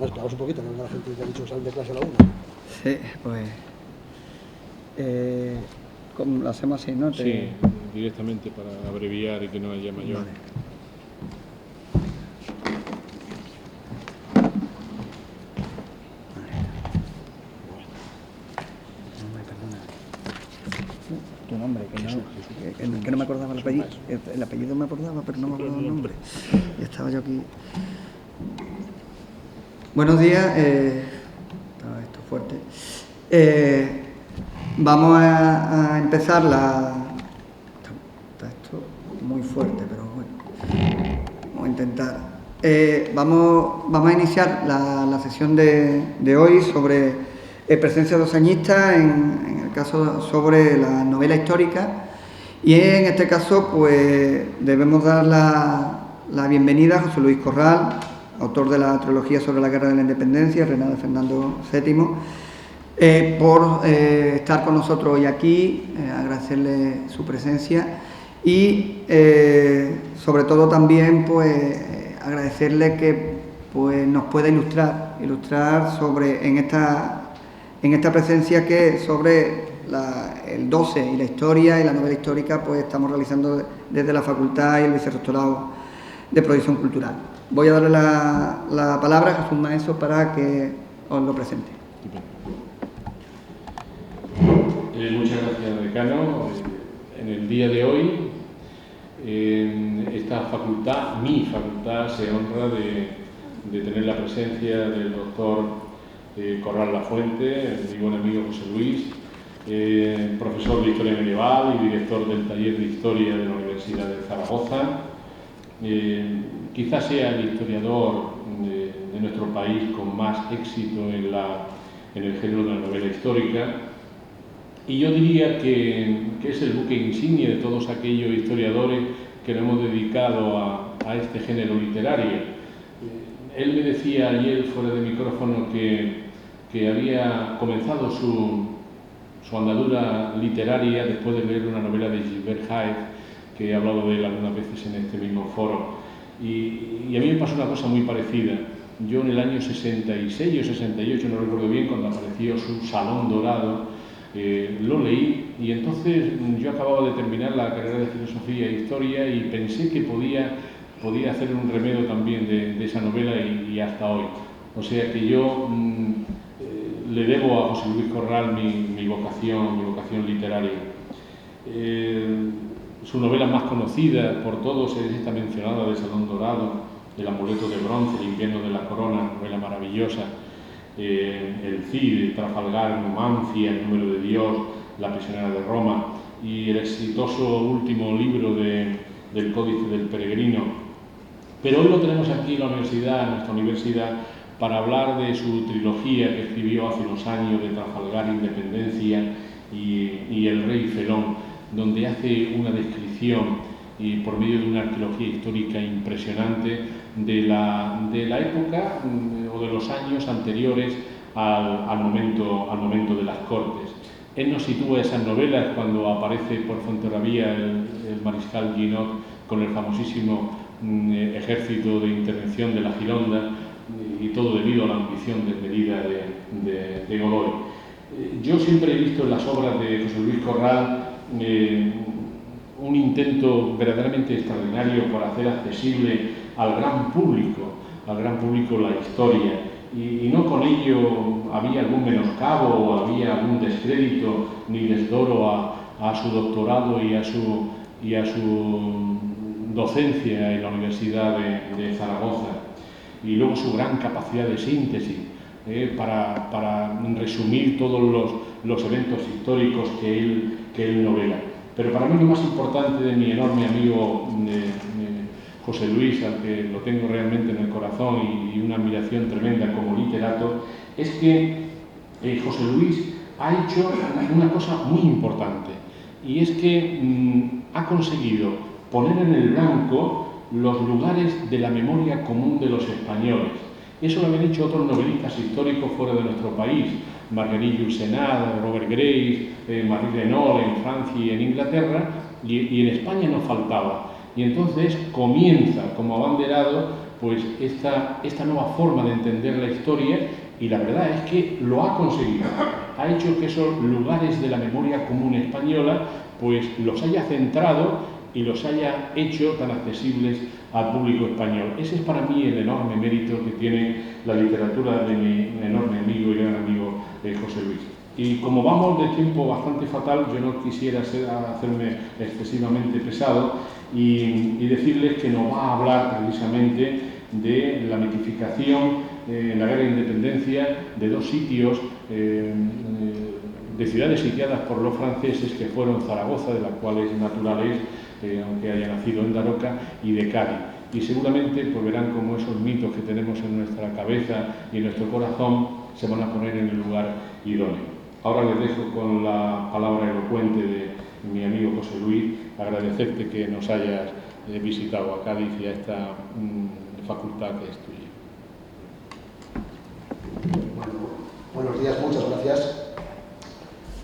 No, esperaos un poquito, no la gente que ha dicho que salen de clase a la 1. Sí, pues... ¿cómo lo hacemos así, no? Sí, directamente para abreviar y que no haya mayor... Vale. Tu nombre, que no me acordaba el apellido. El apellido me acordaba, pero no me acordaba el nombre. Y estaba yo aquí. Buenos días. Esto es fuerte. Vamos a empezar Está esto muy fuerte, pero bueno. Vamos a intentar. Vamos a iniciar la sesión de hoy sobre presencia dosañista, en el caso sobre la novela histórica, y en este caso pues debemos dar la bienvenida a José Luis Corral, autor de la trilogía sobre la Guerra de la Independencia, reinado de Fernando VII, por estar con nosotros hoy aquí, agradecerle su presencia y sobre todo también pues agradecerle que pues nos pueda ilustrar sobre en esta presencia que sobre el 12 y la historia y la novela histórica pues estamos realizando desde la facultad y el vicerrectorado de producción cultural. Voy a darle la palabra a Jesús Maeso para que os lo presente. Muchas gracias, decano. En el día de hoy, esta facultad, mi facultad, se honra de tener la presencia del doctor Corral Lafuente, mi buen amigo José Luis, profesor de Historia Medieval y director del taller de Historia de la Universidad de Zaragoza. Quizás sea el historiador de nuestro país con más éxito en el género de la novela histórica. Y yo diría que es el buque insignia de todos aquellos historiadores que nos hemos dedicado a este género literario. Él me decía ayer fuera de micrófono que había comenzado su andadura literaria después de leer una novela de Gilbert Haït, que he hablado de él algunas veces en este mismo foro. Y a mí me pasó una cosa muy parecida. Yo en el año 66 o 68, no recuerdo bien, cuando apareció su Salón Dorado, lo leí y entonces yo acababa de terminar la carrera de Filosofía e Historia y pensé que podía hacer un remedio también de esa novela y hasta hoy. O sea que yo le debo a José Luis Corral mi vocación literaria. Su novela más conocida por todos es esta mencionada de Salón Dorado, El amuleto de bronce, El invierno de la corona, novela maravillosa. El Cid, Trafalgar, Numancia, El número de Dios, La prisionera de Roma y el exitoso último libro del Códice del Peregrino. Pero hoy lo tenemos aquí en la universidad, en nuestra universidad, para hablar de su trilogía que escribió hace unos años de Trafalgar, Independencia y El Rey Felón, donde hace una descripción y por medio de una arqueología histórica impresionante de la época o de los años anteriores al momento de las Cortes. Él nos sitúa esas novelas cuando aparece por Fuenterrabía el mariscal Guinot con el famosísimo ejército de intervención de la Gironda, y todo debido a la ambición desmedida de Godoy. Yo siempre he visto en las obras de José Luis Corral un intento verdaderamente extraordinario por hacer accesible al gran público la historia, y no con ello había algún menoscabo o había algún descrédito ni desdoro a su doctorado y a su docencia en la Universidad de Zaragoza, y luego su gran capacidad de síntesis para resumir todos los eventos históricos que él novela. Pero para mí lo más importante de mi enorme amigo José Luis, al que lo tengo realmente en el corazón y una admiración tremenda como literato, es que José Luis ha hecho una cosa muy importante, y es que ha conseguido poner en el blanco los lugares de la memoria común de los españoles. Eso lo habían hecho otros novelistas históricos fuera de nuestro país, Marguerite Yourcenar, Robert Grace, Marie Renaud en Francia y en Inglaterra, y en España no faltaba. Y entonces comienza como abanderado pues esta nueva forma de entender la historia, y la verdad es que lo ha conseguido. Ha hecho que esos lugares de la memoria común española pues los haya centrado y los haya hecho tan accesibles al público español. Ese es para mí el enorme mérito que tiene la literatura de mi enorme amigo y gran amigo José Luis. Y como vamos de tiempo bastante fatal, yo no quisiera hacerme excesivamente pesado y decirles que nos va a hablar precisamente de la mitificación en la guerra de independencia de dos sitios de ciudades sitiadas por los franceses, que fueron Zaragoza, de la cual es natural aunque haya nacido en Daroca, y de Cádiz. Y seguramente pues verán cómo esos mitos que tenemos en nuestra cabeza y en nuestro corazón se van a poner en el lugar idóneo. Ahora les dejo con la palabra elocuente de mi amigo José Luis, agradecerte que nos hayas visitado a Cádiz y a esta facultad que es tuya. Bueno, buenos días, muchas gracias.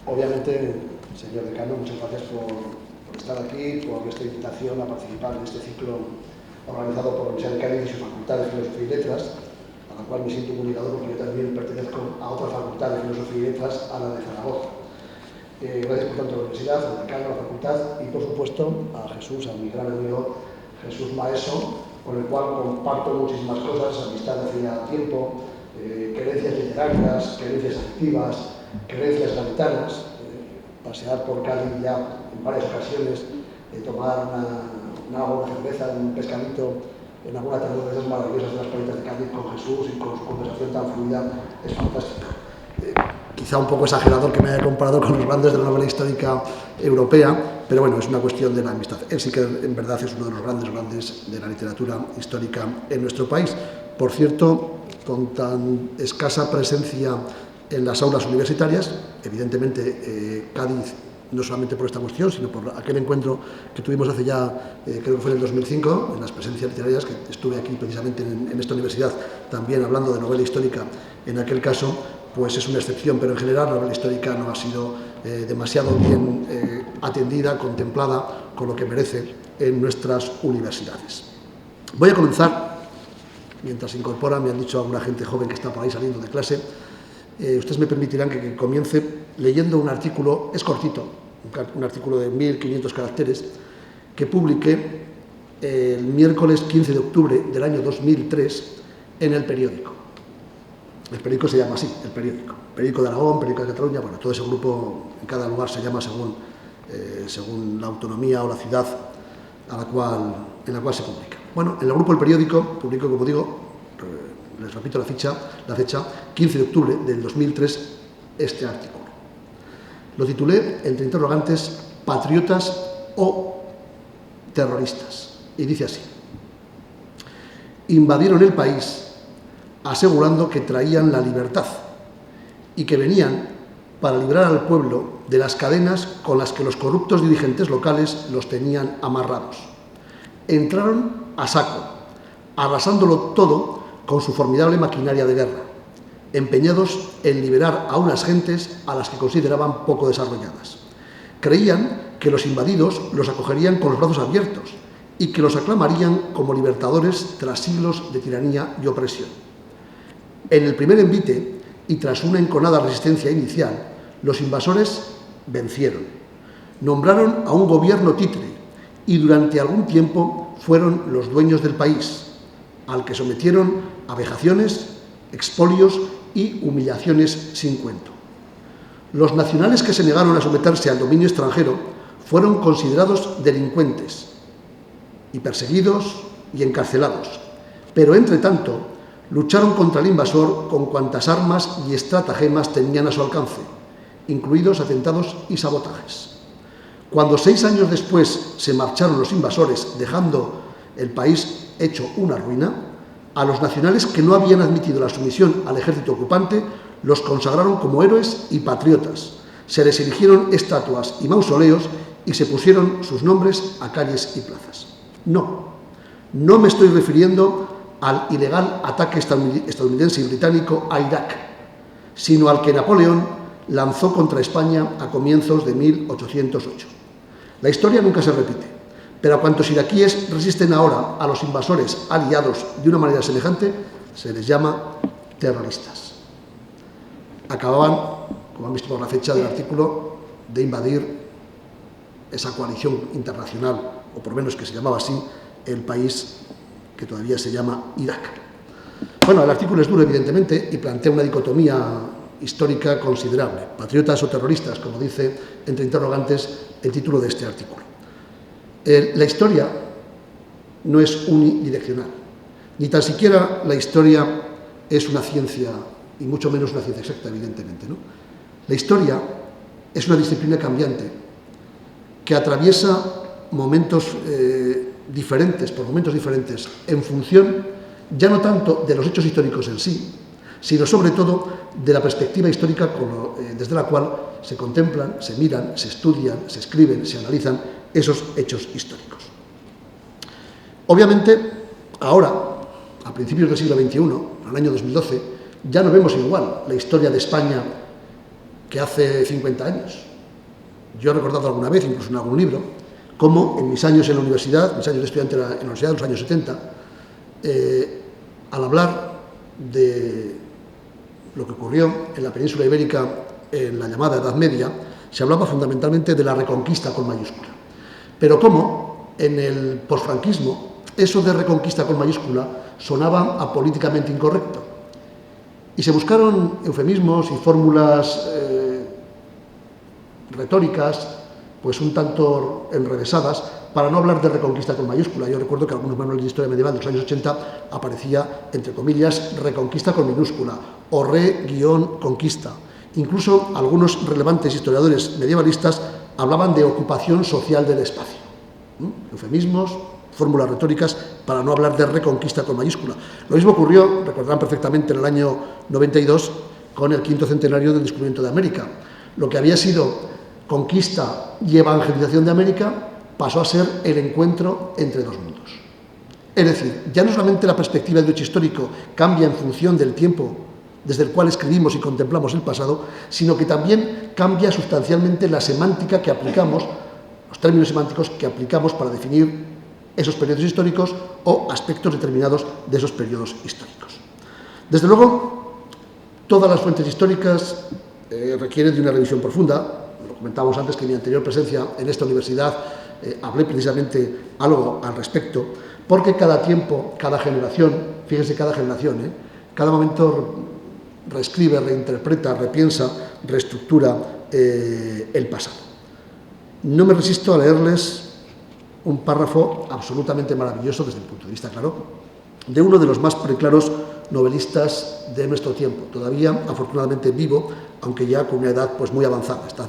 Obviamente, señor decano, muchas gracias por estar aquí, por esta invitación a participar en este ciclo organizado por la Universidad de Cádiz y su Facultad de Filosofía y Letras, a la cual me siento muy ligado porque yo también pertenezco a otra Facultad de Filosofía y Letras, a la de Zaragoza. Gracias por tanto a la universidad, al decano, a la facultad y por supuesto a Jesús, a mi gran amigo Jesús Maeso, con el cual comparto muchísimas cosas, amistad hace ya tiempo, creencias literarias, creencias afectivas, creencias gaditanas, pasear por Cádiz ya en varias ocasiones, tomar una agua, una cerveza, un pescadito en alguna tarde de esas maravillosas de las playas de Cádiz con Jesús y con su conversación tan fluida, es fantástico. Quizá un poco exagerador que me haya comparado con los grandes de la novela histórica europea, pero bueno, es una cuestión de la amistad. Él sí que en verdad es uno de los grandes de la literatura histórica en nuestro país. Por cierto, con tan escasa presencia en las aulas universitarias, evidentemente Cádiz, no solamente por esta cuestión, sino por aquel encuentro que tuvimos hace ya, creo que fue en el 2005, en las presencias literarias, que estuve aquí precisamente en esta universidad, también hablando de novela histórica en aquel caso, pues es una excepción, pero en general la novela histórica no ha sido demasiado bien atendida, contemplada con lo que merece en nuestras universidades. Voy a comenzar, mientras se incorpora, me han dicho alguna gente joven que está por ahí saliendo de clase, ustedes me permitirán que comience leyendo un artículo, es cortito, un artículo de 1500 caracteres, que publiqué el miércoles 15 de octubre del año 2003 en El Periódico. El periódico se llama así, El Periódico. Periódico de Aragón, Periódico de Cataluña, bueno, todo ese grupo en cada lugar se llama según la autonomía o la ciudad en la cual se publica. Bueno, en el grupo El Periódico publico, como digo, les repito la fecha, 15 de octubre del 2003, este artículo. Lo titulé, entre interrogantes, patriotas o terroristas. Y dice así: invadieron el país asegurando que traían la libertad y que venían para librar al pueblo de las cadenas con las que los corruptos dirigentes locales los tenían amarrados. Entraron a saco, arrasándolo todo con su formidable maquinaria de guerra, empeñados en liberar a unas gentes a las que consideraban poco desarrolladas. Creían que los invadidos los acogerían con los brazos abiertos y que los aclamarían como libertadores tras siglos de tiranía y opresión. En el primer envite, y tras una enconada resistencia inicial, los invasores vencieron. Nombraron a un gobierno títere y durante algún tiempo fueron los dueños del país, al que sometieron a vejaciones, expolios y humillaciones sin cuento. Los nacionales que se negaron a someterse al dominio extranjero fueron considerados delincuentes y perseguidos y encarcelados, pero entre tanto lucharon contra el invasor con cuantas armas y estratagemas tenían a su alcance, incluidos atentados y sabotajes. Cuando 6 años después se marcharon los invasores, dejando el país hecho una ruina, a los nacionales que no habían admitido la sumisión al ejército ocupante los consagraron como héroes y patriotas. Se les erigieron estatuas y mausoleos y se pusieron sus nombres a calles y plazas. No me estoy refiriendo al ilegal ataque estadounidense y británico a Irak, sino al que Napoleón lanzó contra España a comienzos de 1808. La historia nunca se repite, pero a cuantos iraquíes resisten ahora a los invasores aliados de una manera semejante, se les llama terroristas. Acababan, como han visto por la fecha del artículo, de invadir esa coalición internacional, o por lo menos que se llamaba así, el país que todavía se llama Irak. Bueno, el artículo es duro, evidentemente, y plantea una dicotomía histórica considerable. Patriotas o terroristas, como dice entre interrogantes el título de este artículo. La historia no es unidireccional, ni tan siquiera la historia es una ciencia, y mucho menos una ciencia exacta, evidentemente, ¿no? La historia es una disciplina cambiante que atraviesa momentos diferentes, por momentos diferentes, en función ya no tanto de los hechos históricos en sí, sino sobre todo de la perspectiva histórica desde la cual se contemplan, se miran, se estudian, se escriben, se analizan esos hechos históricos. Obviamente, ahora, a principios del siglo XXI, en el año 2012, ya no vemos igual la historia de España que hace 50 años. Yo he recordado alguna vez, incluso en algún libro, cómo en mis años en la universidad, mis años de estudiante en la universidad de los años 70, al hablar de lo que ocurrió en la península ibérica en la llamada Edad Media, se hablaba fundamentalmente de la reconquista con mayúscula. Pero cómo en el posfranquismo eso de reconquista con mayúscula sonaba apolíticamente incorrecto. Y se buscaron eufemismos y fórmulas retóricas, pues un tanto enrevesadas, para no hablar de reconquista con mayúscula. Yo recuerdo que en algunos manuales de historia medieval de los años 80 aparecía, entre comillas, reconquista con minúscula, o re-conquista. Incluso algunos relevantes historiadores medievalistas hablaban de ocupación social del espacio. Eufemismos, fórmulas retóricas, para no hablar de reconquista con mayúscula. Lo mismo ocurrió, recordarán perfectamente, en el año 92, con el 5º centenario del descubrimiento de América. Lo que había sido conquista y evangelización de América pasó a ser el encuentro entre dos mundos. Es decir, ya no solamente la perspectiva del hecho histórico cambia en función del tiempo desde el cual escribimos y contemplamos el pasado, sino que también cambia sustancialmente la semántica que aplicamos, los términos semánticos que aplicamos para definir esos periodos históricos o aspectos determinados de esos periodos históricos. Desde luego, todas las fuentes históricas requieren de una revisión profunda. Lo comentábamos antes que en mi anterior presencia en esta universidad hablé precisamente algo al respecto, porque cada tiempo, cada generación, fíjense, cada generación, cada momento reescribe, reinterpreta, repiensa, reestructura el pasado. No me resisto a leerles un párrafo absolutamente maravilloso desde el punto de vista, claro, de uno de los más preclaros novelistas de nuestro tiempo, todavía afortunadamente vivo, aunque ya con una edad pues muy avanzada, está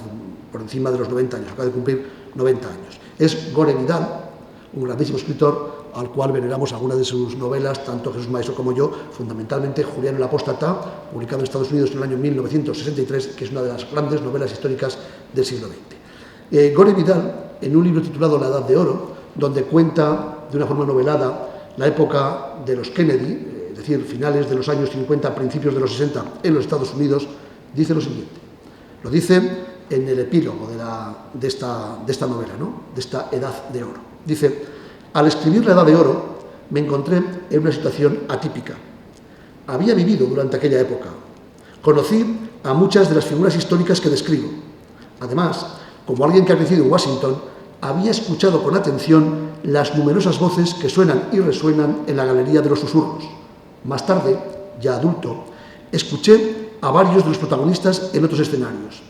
por encima de los 90 años, acaba de cumplir 90 años. Es Gore Vidal, un grandísimo escritor al cual veneramos algunas de sus novelas, tanto Jesús Maestro como yo, fundamentalmente Julián el Apóstata, publicado en Estados Unidos en el año 1963, que es una de las grandes novelas históricas del siglo XX. Gore Vidal, en un libro titulado La Edad de Oro, donde cuenta de una forma novelada la época de los Kennedy, es decir, finales de los años 50, principios de los 60 en los Estados Unidos, dice lo siguiente. Lo dice en el epílogo de esta novela, ¿no? De esta Edad de Oro. Dice: al escribir La Edad de Oro me encontré en una situación atípica. Había vivido durante aquella época. Conocí a muchas de las figuras históricas que describo. Además, como alguien que ha crecido en Washington, había escuchado con atención las numerosas voces que suenan y resuenan en la galería de los susurros. Más tarde, ya adulto, escuché a varios de los protagonistas en otros escenarios.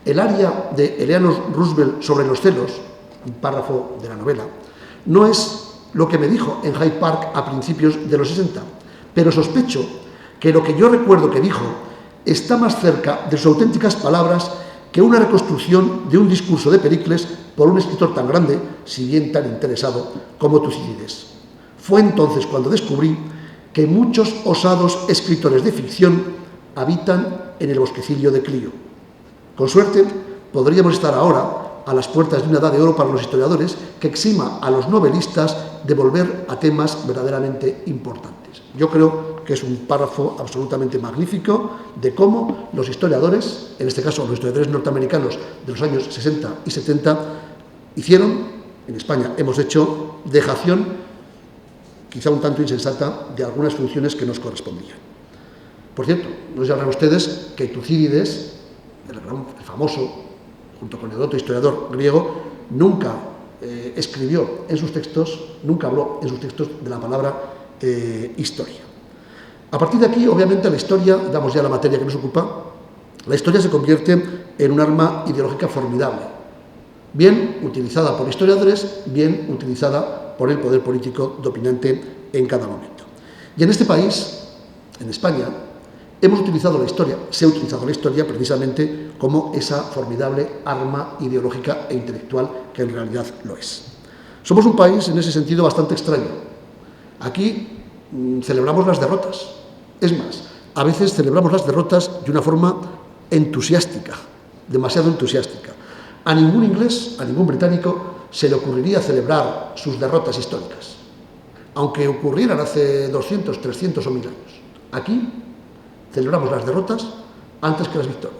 El aria de Eleanor Roosevelt sobre los celos, un párrafo de la novela, no es lo que me dijo en Hyde Park a principios de los 60, pero sospecho que lo que yo recuerdo que dijo está más cerca de sus auténticas palabras que una reconstrucción de un discurso de Pericles por un escritor tan grande, si bien tan interesado, como Tucídides. Fue entonces cuando descubrí que muchos osados escritores de ficción habitan en el bosquecillo de Clio. Con suerte, podríamos estar ahora a las puertas de una edad de oro para los historiadores que exima a los novelistas de volver a temas verdaderamente importantes. Yo creo que es un párrafo absolutamente magnífico de cómo los historiadores, en este caso los historiadores norteamericanos de los años 60 y 70, hicieron en España hemos hecho dejación, quizá un tanto insensata, de algunas funciones que nos correspondían. Por cierto, no sabrán ustedes que Tucídides, el famoso, junto con Heródoto, historiador griego, nunca escribió en sus textos, nunca habló en sus textos de la palabra historia. A partir de aquí, obviamente, la historia, damos ya la materia que nos ocupa, la historia se convierte en un arma ideológica formidable, bien utilizada por historiadores, bien utilizada por el poder político dominante en cada momento. Y en este país, en España, hemos utilizado la historia, se ha utilizado la historia precisamente como esa formidable arma ideológica e intelectual que en realidad lo es. Somos un país en ese sentido bastante extraño. Aquí celebramos las derrotas. Es más, a veces celebramos las derrotas de una forma entusiástica, demasiado entusiástica. A ningún inglés, a ningún británico se le ocurriría celebrar sus derrotas históricas, aunque ocurrieran hace 200, 300 o 1000 años. Aquí celebramos las derrotas antes que las victorias.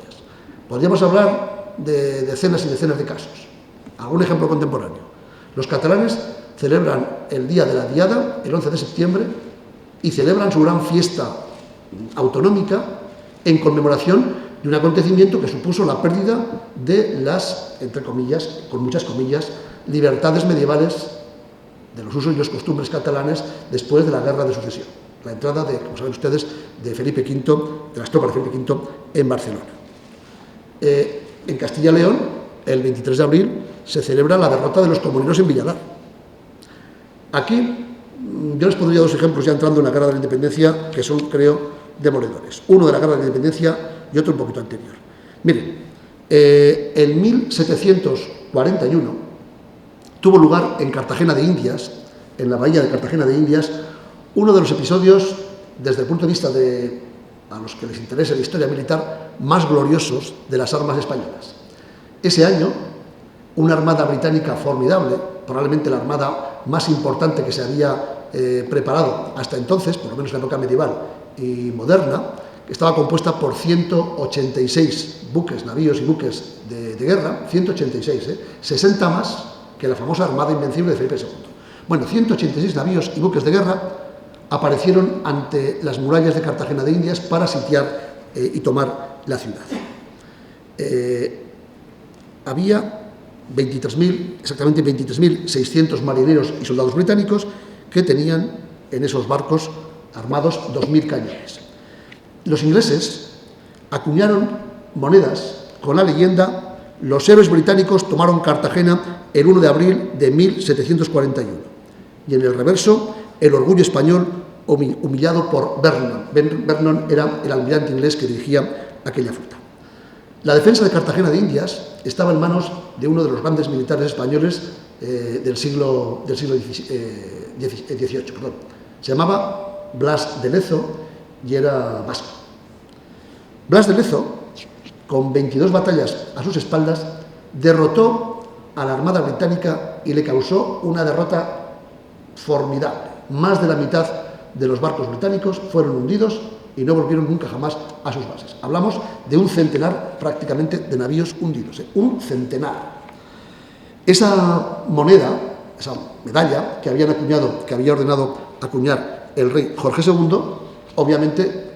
Podríamos hablar de decenas y decenas de casos. Algún ejemplo contemporáneo. Los catalanes celebran el día de la Diada, el 11 de septiembre, y celebran su gran fiesta autonómica en conmemoración de un acontecimiento que supuso la pérdida de las, entre comillas, con muchas comillas, libertades medievales de los usos y las costumbres catalanes después de la Guerra de Sucesión. La entrada, como saben ustedes, de Felipe V, de las tropas de Felipe V en Barcelona. En Castilla y León, el 23 de abril, se celebra la derrota de los comuneros en Villalar. Aquí, yo les pondría dos ejemplos ya entrando en la Guerra de la Independencia, que son, creo, demoledores. Uno de la Guerra de la Independencia y otro un poquito anterior. Miren, en 1741 tuvo lugar en Cartagena de Indias, en la bahía de Cartagena de Indias, uno de los episodios, desde el punto de vista de a los que les interese la historia militar, más gloriosos de las armas españolas. Ese año, una armada británica formidable, probablemente la armada más importante que se había preparado hasta entonces, por lo menos en la época medieval y moderna, que estaba compuesta por 186 buques, navíos y buques de guerra, 186, 60 más que la famosa Armada Invencible de Felipe II. Bueno, 186 navíos y buques de guerra aparecieron ante las murallas de Cartagena de Indias para sitiar y tomar la ciudad. Había 23.000, exactamente 23.600 marineros y soldados británicos que tenían en esos barcos armados 2.000 cañones. Los ingleses acuñaron monedas con la leyenda: los héroes británicos tomaron Cartagena el 1 de abril de 1741. Y en el reverso, el orgullo español humillado por Vernon. Vernon era el almirante inglés que dirigía aquella flota. La defensa de Cartagena de Indias estaba en manos de uno de los grandes militares españoles del siglo XVIII. Se llamaba Blas de Lezo y era vasco. Blas de Lezo, con 22 batallas a sus espaldas, derrotó a la Armada británica y le causó una derrota formidable. Más de la mitad de los barcos británicos fueron hundidos y no volvieron nunca jamás a sus bases. Hablamos de un centenar prácticamente de navíos hundidos, un centenar. Esa moneda, esa medalla que había ordenado acuñar el rey Jorge II, obviamente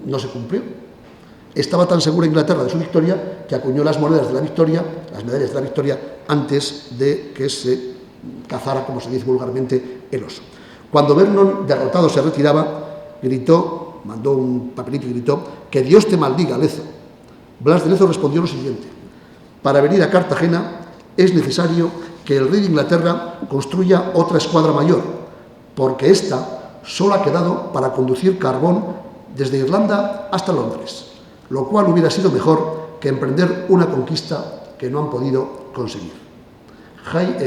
no se cumplió. Estaba tan segura Inglaterra de su victoria que acuñó las monedas de la victoria, las medallas de la victoria, antes de que se cazara, como se dice vulgarmente, el oso. Cuando Vernon, derrotado, se retiraba, gritó, mandó un papelito y gritó: «Que Dios te maldiga, Lezo». Blas de Lezo respondió lo siguiente: «Para venir a Cartagena es necesario que el rey de Inglaterra construya otra escuadra mayor, porque esta solo ha quedado para conducir carbón desde Irlanda hasta Londres, lo cual hubiera sido mejor que emprender una conquista que no han podido conseguir».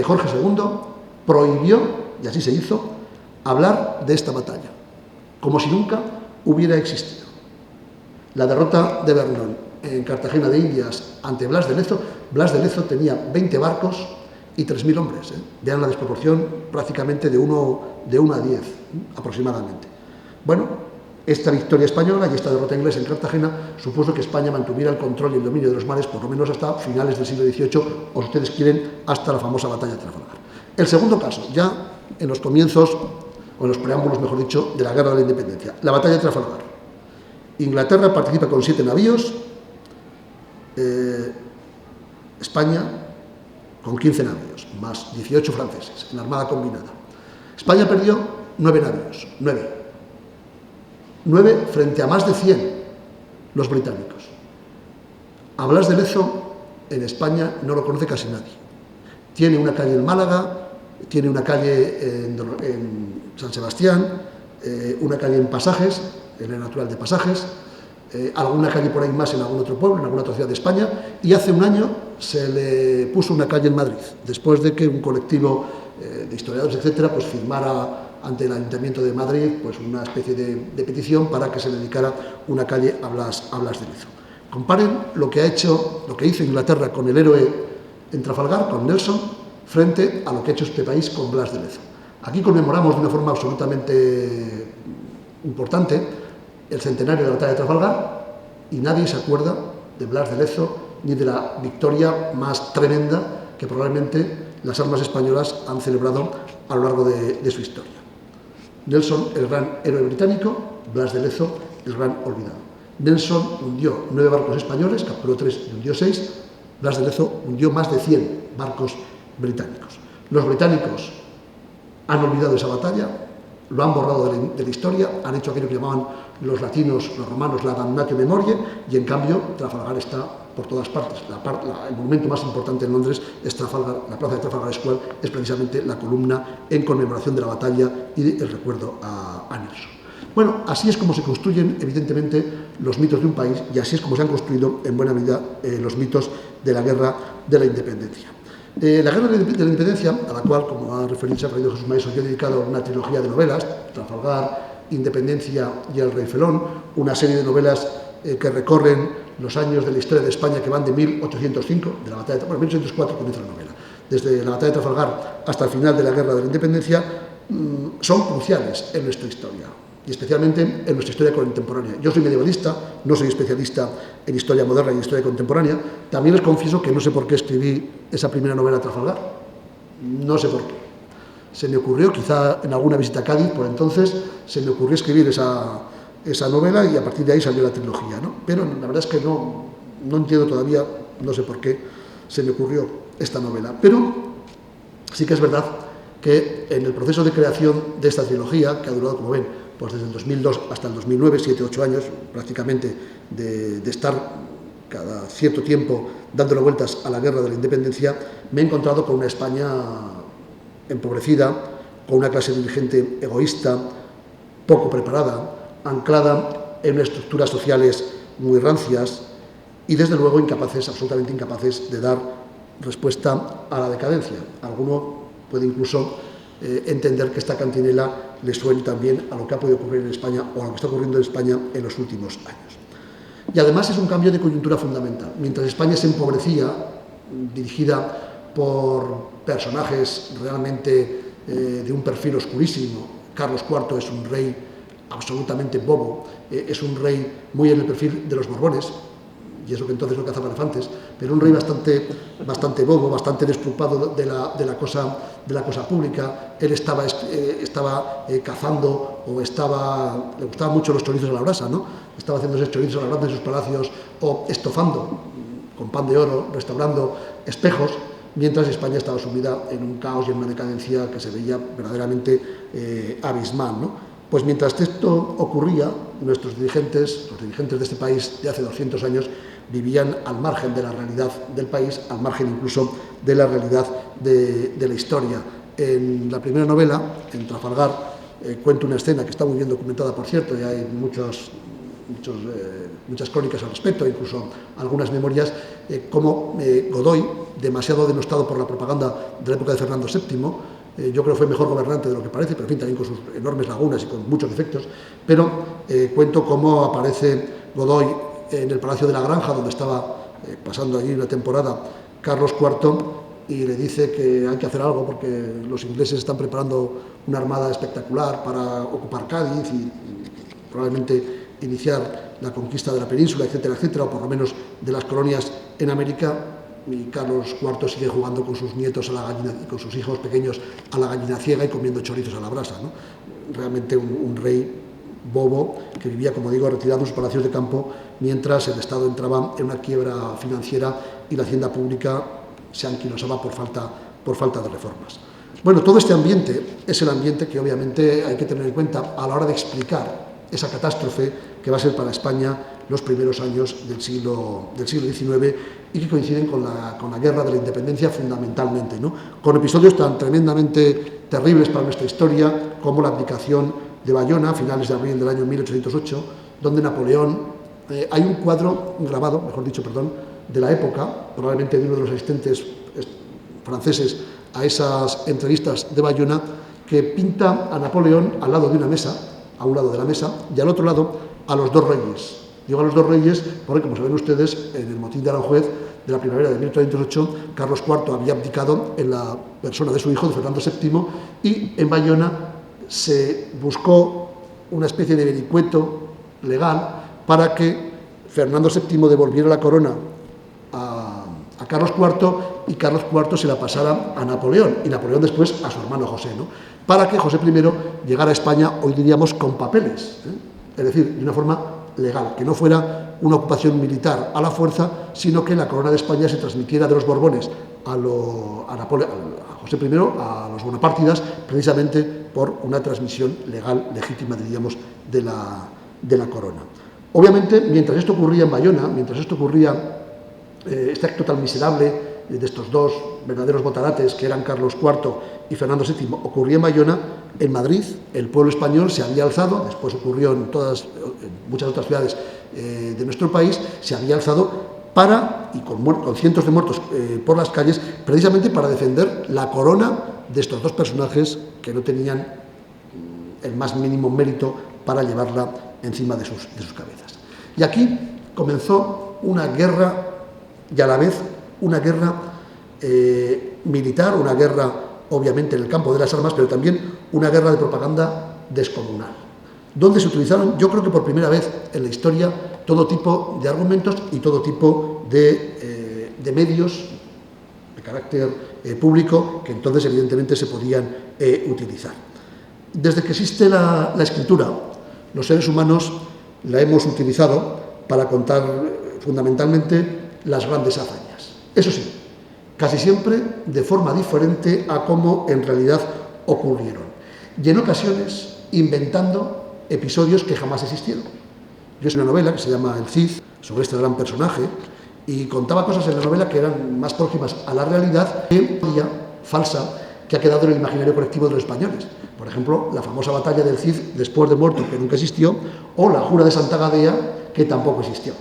Jorge II prohibió, y así se hizo, hablar de esta batalla, como si nunca hubiera existido. La derrota de Vernon en Cartagena de Indias ante Blas de Lezo tenía 20 barcos y 3.000 hombres. Vean la desproporción prácticamente de 1 a 10, aproximadamente. Bueno, Esta victoria española y esta derrota inglesa en Cartagena supuso que España mantuviera el control y el dominio de los mares por lo menos hasta finales del siglo XVIII, o si ustedes quieren, hasta la famosa batalla de Trafalgar. El segundo caso, ya en los comienzos, o en los preámbulos, mejor dicho, de la Guerra de la Independencia, la batalla de Trafalgar. Inglaterra participa con 7 navíos, España con 15 navíos, más 18 franceses, en la armada combinada. España perdió 9 navíos, 9 frente a más de 100 los británicos. A Blas de Lezo en España no lo conoce casi nadie. Tiene una calle en Málaga, tiene una calle en San Sebastián, una calle en Pasajes, en el natural de Pasajes, alguna calle por ahí más en algún otro pueblo, en alguna otra ciudad de España, y hace un año se le puso una calle en Madrid, después de que un colectivo de historiadores, etcétera, pues firmara ante el Ayuntamiento de Madrid pues una especie de petición para que se le dedicara una calle a Blas de Lezo. Comparen lo que hizo Inglaterra con el héroe en Trafalgar, con Nelson, frente a lo que ha hecho este país con Blas de Lezo. Aquí conmemoramos de una forma absolutamente importante el centenario de la batalla de Trafalgar y nadie se acuerda de Blas de Lezo ni de la victoria más tremenda que probablemente las armas españolas han celebrado a lo largo de su historia. Nelson, el gran héroe británico; Blas de Lezo, el gran olvidado. Nelson hundió 9 barcos españoles, capturó 3 y hundió 6. Blas de Lezo hundió más de 100 barcos británicos. Los británicos han olvidado esa batalla, lo han borrado de la historia, han hecho aquello que llamaban los latinos, los romanos, la damnatio memoriae, y en cambio Trafalgar está por todas partes. El monumento más importante en Londres es Trafalgar, la plaza de Trafalgar Square es precisamente la columna en conmemoración de la batalla y el recuerdo a Nelson. Bueno, así es como se construyen evidentemente los mitos de un país y así es como se han construido en buena medida los mitos de la Guerra de la Independencia. La Guerra de la Independencia, a la cual, como ha referido Jesús Maeso, yo he dedicado una trilogía de novelas, Trafalgar, Independencia y El Rey Felón, una serie de novelas que recorren los años de la historia de España que van de 1805, de la batalla de 1804 comienza la novela, desde la batalla de Trafalgar hasta el final de la Guerra de la Independencia, son cruciales en nuestra historia y especialmente en nuestra historia contemporánea. Yo soy medievalista, no soy especialista en historia moderna y en historia contemporánea. También les confieso que no sé por qué escribí esa primera novela Trafalgar, no sé por qué. Se me ocurrió, quizá en alguna visita a Cádiz, por entonces, se me ocurrió escribir esa novela y a partir de ahí salió la trilogía, ¿no? Pero la verdad es que no entiendo todavía, no sé por qué se me ocurrió esta novela. Pero sí que es verdad que en el proceso de creación de esta trilogía, que ha durado, como ven, pues desde el 2002 hasta el 2009, 7-8 años prácticamente de estar cada cierto tiempo dándole vueltas a la Guerra de la Independencia, me he encontrado con una España empobrecida, con una clase dirigente egoísta, poco preparada, anclada en unas estructuras sociales muy rancias y desde luego incapaces, absolutamente incapaces de dar respuesta a la decadencia. Alguno puede incluso entender que esta cantinela le suene también a lo que ha podido ocurrir en España o a lo que está ocurriendo en España en los últimos años. Y además es un cambio de coyuntura fundamental. Mientras España se empobrecía, dirigida por personajes realmente de un perfil oscurísimo, Carlos IV es un rey absolutamente bobo, es un rey muy en el perfil de los Borbones, y eso que entonces no cazaba elefantes, pero un rey bastante bobo, bastante despreocupado de la cosa pública. Él estaba cazando o le gustaban mucho los chorizos a la brasa, ¿no? Estaba haciendo esos chorizos a la brasa en sus palacios o estofando con pan de oro, restaurando espejos, mientras España estaba sumida en un caos y en una decadencia que se veía verdaderamente abismal, ¿no? Pues mientras esto ocurría, los dirigentes de este país de hace 200 años vivían al margen de la realidad del país, al margen incluso de la realidad de la historia. En la primera novela, en Trafalgar, cuento una escena que está muy bien documentada, por cierto, y hay muchas crónicas al respecto, incluso algunas memorias, como Godoy, demasiado denostado por la propaganda de la época de Fernando VII, yo creo que fue mejor gobernante de lo que parece, pero en fin, también con sus enormes lagunas y con muchos defectos, pero cuento cómo aparece Godoy en el Palacio de la Granja, donde estaba pasando allí una temporada Carlos IV, y le dice que hay que hacer algo porque los ingleses están preparando una armada espectacular para ocupar Cádiz y probablemente iniciar la conquista de la península, etcétera, etcétera, o por lo menos de las colonias en América, y Carlos IV sigue jugando con sus nietos a la gallina y con sus hijos pequeños a la gallina ciega y comiendo chorizos a la brasa, ¿no? Realmente un rey bobo que vivía, como digo, retirado en sus palacios de campo, mientras el Estado entraba en una quiebra financiera y la hacienda pública se anquilosaba por falta de reformas. Bueno, todo este ambiente es el ambiente que obviamente hay que tener en cuenta a la hora de explicar esa catástrofe que va a ser para España los primeros años del siglo XIX y que coinciden con la guerra de la independencia fundamentalmente, ¿no? Con episodios tan tremendamente terribles para nuestra historia como la abdicación de Bayona a finales de abril del año 1808, donde Napoleón, hay un cuadro grabado, de la época, probablemente de uno de los asistentes franceses a esas entrevistas de Bayona, que pinta a Napoleón al lado de una mesa, a un lado de la mesa, y al otro lado a los dos reyes. Digo a los dos reyes porque, como saben ustedes, en el motín de Aranjuez de la primavera de 1808, Carlos IV había abdicado en la persona de su hijo, de Fernando VII, y en Bayona se buscó una especie de vericueto legal para que Fernando VII devolviera la corona a Carlos IV y Carlos IV se la pasara a Napoleón y Napoleón después a su hermano José, ¿no? Para que José I llegara a España, hoy diríamos, con papeles, es decir, de una forma legal, que no fuera una ocupación militar a la fuerza, sino que la corona de España se transmitiera de los Borbones a José I, a los Bonapártidas, precisamente por una transmisión legal, legítima, diríamos, de la corona. Obviamente, mientras esto ocurría en Bayona, mientras esto ocurría, este acto tan miserable de estos dos verdaderos botarates, que eran Carlos IV y Fernando VII, ocurría en Bayona, en Madrid el pueblo español se había alzado, después ocurrió en muchas otras ciudades de nuestro país, se había alzado y con cientos de muertos por las calles, precisamente para defender la corona de estos dos personajes que no tenían el más mínimo mérito para llevarla encima de sus cabezas. Y aquí comenzó una guerra, y a la vez una guerra militar, una guerra obviamente en el campo de las armas, pero también una guerra de propaganda descomunal, donde se utilizaron, yo creo que por primera vez en la historia, todo tipo de argumentos y todo tipo de medios de carácter público que entonces evidentemente se podían utilizar. Desde que existe la escritura, los seres humanos la hemos utilizado para contar fundamentalmente las grandes hazañas. Eso sí, casi siempre de forma diferente a cómo en realidad ocurrieron. Y en ocasiones inventando episodios que jamás existieron. Yo hice una novela que se llama El Cid, sobre este gran personaje, y contaba cosas en la novela que eran más próximas a la realidad que una falsa que ha quedado en el imaginario colectivo de los españoles. Por ejemplo, la famosa batalla del Cid después de muerto, que nunca existió, o la jura de Santa Gadea, que tampoco existió.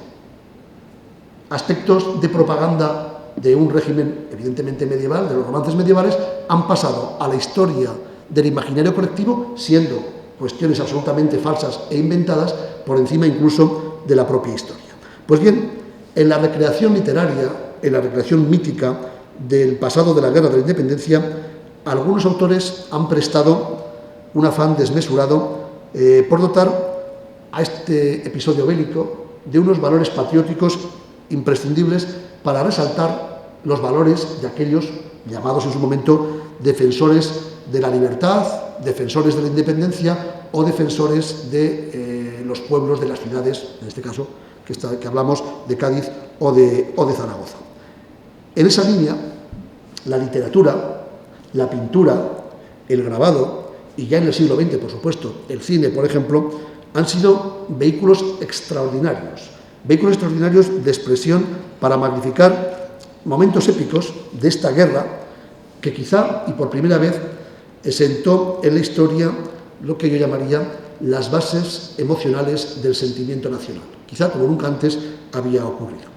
Aspectos de propaganda de un régimen evidentemente medieval, de los romances medievales, han pasado a la historia del imaginario colectivo, siendo cuestiones absolutamente falsas e inventadas, por encima incluso de la propia historia. Pues bien, en la recreación literaria, en la recreación mítica del pasado de la Guerra de la Independencia, algunos autores han prestado un afán desmesurado por dotar a este episodio bélico de unos valores patrióticos imprescindibles para resaltar los valores de aquellos llamados en su momento defensores de la libertad, defensores de la independencia o defensores de los pueblos de las ciudades, en este caso que hablamos de Cádiz o de Zaragoza. En esa línea, la literatura, la pintura, el grabado y ya en el siglo XX, por supuesto, el cine, por ejemplo, han sido vehículos extraordinarios de expresión para magnificar momentos épicos de esta guerra que quizá y por primera vez sentó en la historia lo que yo llamaría las bases emocionales del sentimiento nacional, quizá como nunca antes había ocurrido.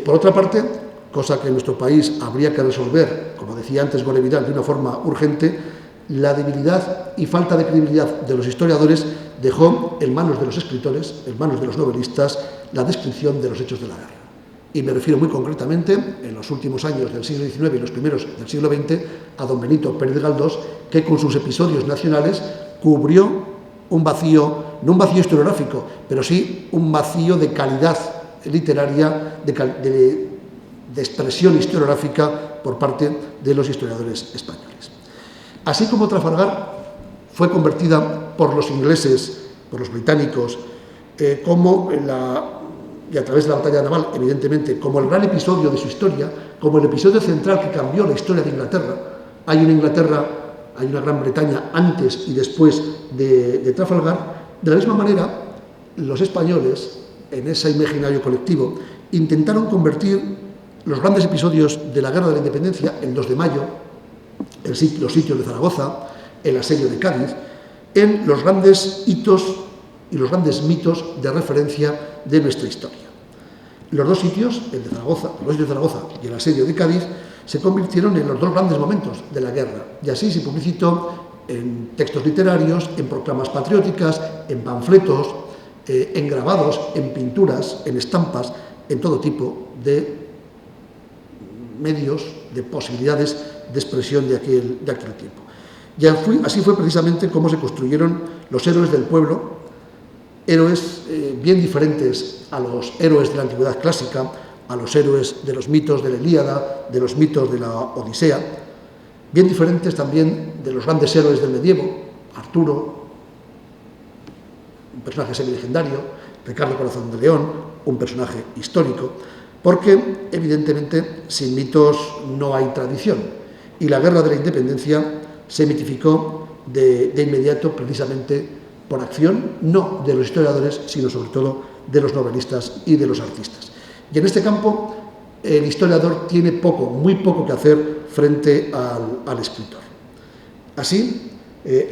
Por otra parte, cosa que en nuestro país habría que resolver, como decía antes Gore Vidal, de una forma urgente, la debilidad y falta de credibilidad de los historiadores dejó en manos de los escritores, en manos de los novelistas, la descripción de los hechos de la guerra. Y me refiero muy concretamente, en los últimos años del siglo XIX y los primeros del siglo XX, a don Benito Pérez Galdós, que con sus episodios nacionales cubrió un vacío, no un vacío historiográfico, pero sí un vacío de calidad literaria, de expresión historiográfica por parte de los historiadores españoles. Así como Trafalgar fue convertida por los ingleses, por los británicos, y a través de la batalla naval, evidentemente, como el gran episodio de su historia, como el episodio central que cambió la historia de Inglaterra. Hay una Gran Bretaña antes y después de Trafalgar. De la misma manera, los españoles, en ese imaginario colectivo, intentaron convertir los grandes episodios de la Guerra de la Independencia, el 2 de mayo, los sitios de Zaragoza, el asedio de Cádiz, en los grandes hitos y los grandes mitos de referencia de nuestra historia. Los dos sitios, el de Zaragoza y el asedio de Cádiz, se convirtieron en los dos grandes momentos de la guerra, y así se publicitó en textos literarios, en proclamas patrióticas, en panfletos, en grabados, en pinturas, en estampas, en todo tipo de medios, de posibilidades de expresión de aquel tiempo. Y así fue precisamente como se construyeron los héroes del pueblo, héroes bien diferentes a los héroes de la antigüedad clásica, a los héroes de los mitos de la Ilíada, de los mitos de la Odisea, bien diferentes también de los grandes héroes del medievo, Arturo, un personaje semilegendario, Ricardo Corazón de León, un personaje histórico, porque evidentemente sin mitos no hay tradición, y la Guerra de la Independencia se mitificó de inmediato precisamente por acción, no de los historiadores, sino sobre todo de los novelistas y de los artistas. Y en este campo el historiador tiene muy poco que hacer frente al escritor. Así,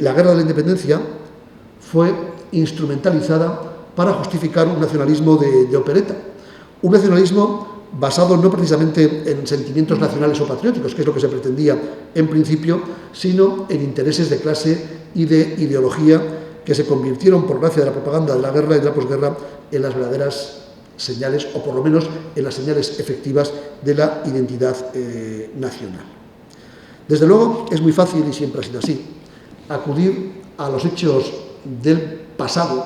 la Guerra de la Independencia fue instrumentalizada para justificar un nacionalismo de opereta, un nacionalismo basado no precisamente en sentimientos nacionales o patrióticos, que es lo que se pretendía en principio, sino en intereses de clase y de ideología que se convirtieron, por gracia de la propaganda de la guerra y de la posguerra, en las verdaderas señales, o por lo menos en las señales efectivas de la identidad nacional. Desde luego, es muy fácil, y siempre ha sido así, acudir a los hechos del pasado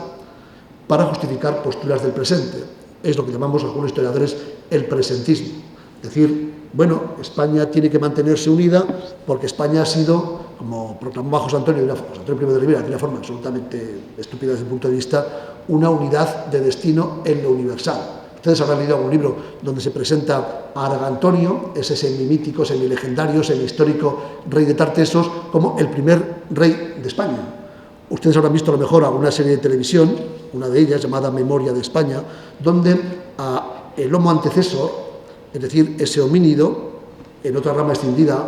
para justificar posturas del presente. Es lo que llamamos algunos historiadores el presentismo. Es decir, bueno, España tiene que mantenerse unida porque España ha sido, como proclamó José Antonio I de Rivera, de una forma absolutamente estúpida desde el punto de vista, una unidad de destino en lo universal. Ustedes habrán leído algún libro donde se presenta a Argantonio, ese semimítico, semilegendario, semihistórico rey de Tartesos, como el primer rey de España. Ustedes habrán visto a lo mejor alguna serie de televisión, una de ellas llamada Memoria de España, donde el Homo antecesor, es decir, ese homínido, en otra rama extendida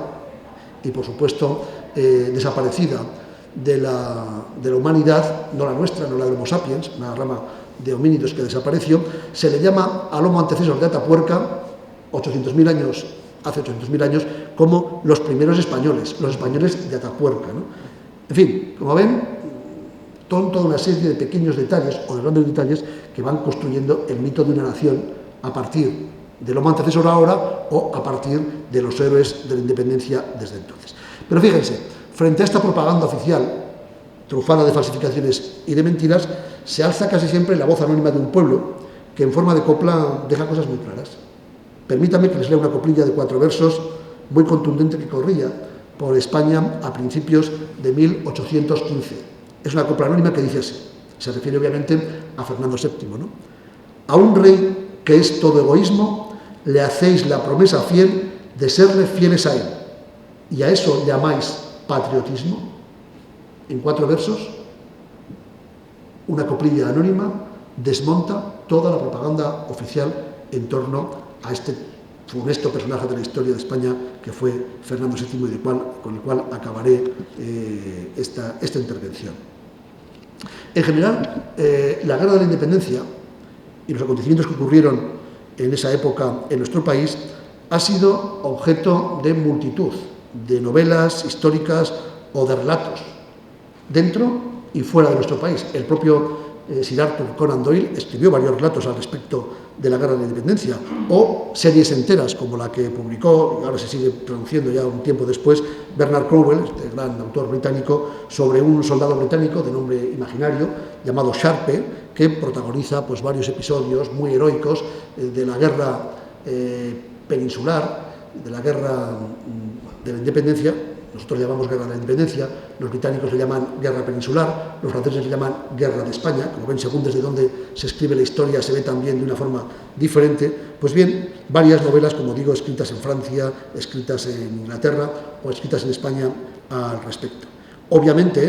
y por supuesto desaparecida de la humanidad, no la nuestra, no la del Homo sapiens, una rama de homínidos que desapareció, se le llama al Homo antecesor de Atapuerca, hace 800.000 años, como los primeros españoles, los españoles de Atapuerca, ¿no? En fin, como ven, toda una serie de pequeños detalles o de grandes detalles que van construyendo el mito de una nación a partir del Homo antecesor ahora o a partir de los héroes de la independencia desde entonces. Pero fíjense, frente a esta propaganda oficial, trufada de falsificaciones y de mentiras, se alza casi siempre la voz anónima de un pueblo que en forma de copla deja cosas muy claras. Permítanme que les lea una coplilla de 4 versos muy contundente que corría por España a principios de 1815. Es una copla anónima que dice así, se refiere obviamente a Fernando VII, ¿no? A un rey que es todo egoísmo, le hacéis la promesa fiel de serle fieles a él, y a eso llamáis patriotismo. En 4 versos, una coplilla anónima desmonta toda la propaganda oficial en torno a este funesto personaje de la historia de España que fue Fernando VII y con el cual acabaré esta intervención. En general, la Guerra de la Independencia y los acontecimientos que ocurrieron en esa época en nuestro país ha sido objeto de multitud de novelas históricas o de relatos dentro y fuera de nuestro país. El propio Sir Arthur Conan Doyle escribió varios relatos al respecto de la Guerra de la Independencia, o series enteras como la que publicó, y ahora se sigue traduciendo ya un tiempo después, Bernard Cornwell, este gran autor británico, sobre un soldado británico de nombre imaginario llamado Sharpe, que protagoniza pues, varios episodios muy heroicos de la guerra peninsular, de la guerra de la independencia. Nosotros llamamos Guerra de la Independencia, los británicos le llaman Guerra Peninsular, los franceses le llaman Guerra de España. Como ven, según desde donde se escribe la historia, se ve también de una forma diferente. Pues bien, varias novelas, como digo, escritas en Francia, escritas en Inglaterra o escritas en España al respecto. Obviamente,